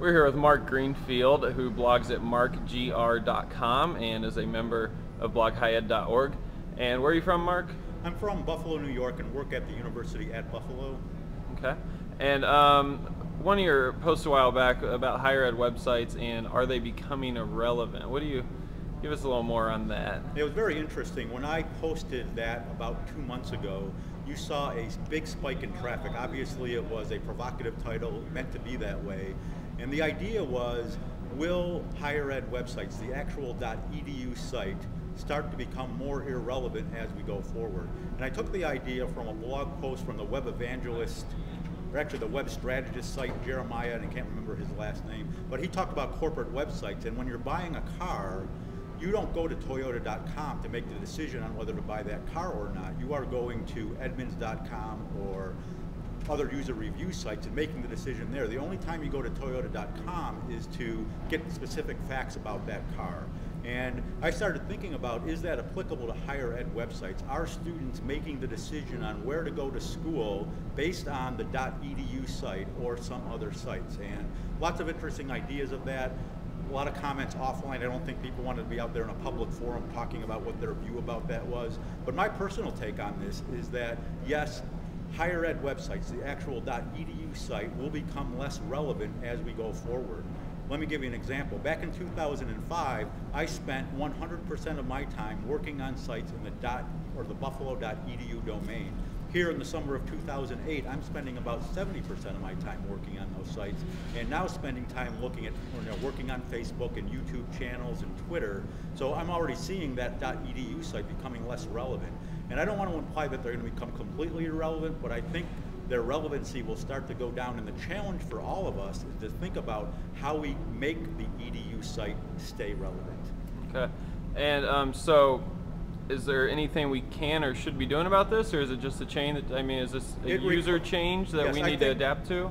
We're here with Mark Greenfield, who blogs at markgr.com and is a member of bloghighed.org. And where are you from, Mark? I'm from Buffalo, New York, and work at the university at Buffalo. Okay. And one of your posts a while back about higher ed websites and are they becoming irrelevant? What do you give us a little more on that? It was very interesting. When I posted that about 2 months ago, you saw a big spike in traffic. Obviously, it was a provocative title, meant to be that way. And the idea was, will higher ed websites, the actual .edu site, start to become more irrelevant as we go forward? And I took the idea from a blog post from the web evangelist, or actually the web strategist site, Jeremiah, and I can't remember his last name, but he talked about corporate websites. And when you're buying a car, you don't go to Toyota.com to make the decision on whether to buy that car or not. You are going to Edmunds.com or other user review sites and making the decision there. The only time you go to Toyota.com is to get specific facts about that car. And I started thinking about, is that applicable to higher ed websites? Are students making the decision on where to go to school based on the .edu site or some other sites? And lots of interesting ideas of that. A lot of comments offline. I don't think people wanted to be out there in a public forum talking about what their view about that was. But my personal take on this is that, yes, higher ed websites, the actual .edu site, will become less relevant as we go forward. Let me give you an example. Back in 2005, I spent 100% of my time working on sites in the buffalo.edu domain. Here in the summer of 2008, I'm spending about 70% of my time working on those sites, and now spending time looking at, working on Facebook and YouTube channels and Twitter. So I'm already seeing that .edu site becoming less relevant. And I don't want to imply that they're going to become completely irrelevant, but I think their relevancy will start to go down, and the challenge for all of us is to think about how we make the edu site stay relevant. Okay. And so is there anything we can or should be doing about this, or is it just a change that, I mean, is this a user change that we need to adapt to?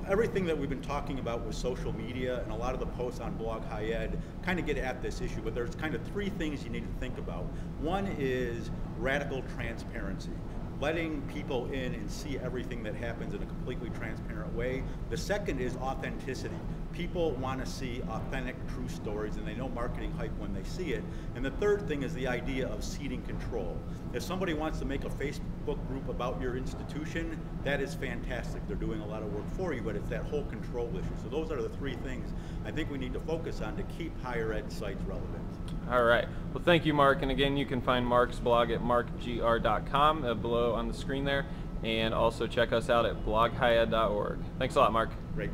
Everything that we've been talking about with social media and a lot of the posts on Blog High Ed kind of get at this issue, but there's kind of three things you need to think about. One is radical transparency, letting people in and see everything that happens in a completely transparent way. The second is authenticity. People want to see authentic, true stories, and they know marketing hype when they see it. And the third thing is the idea of ceding control. If somebody wants to make a Facebook group about your institution, that is fantastic. They're doing a lot of work for you, but it's that whole control issue. So those are the three things I think we need to focus on to keep higher ed sites relevant. All right. Well, thank you, Mark. And again, you can find Mark's blog at markgr.com below on the screen there, and also check us out at bloghighed.org. Thanks a lot, Mark. Great.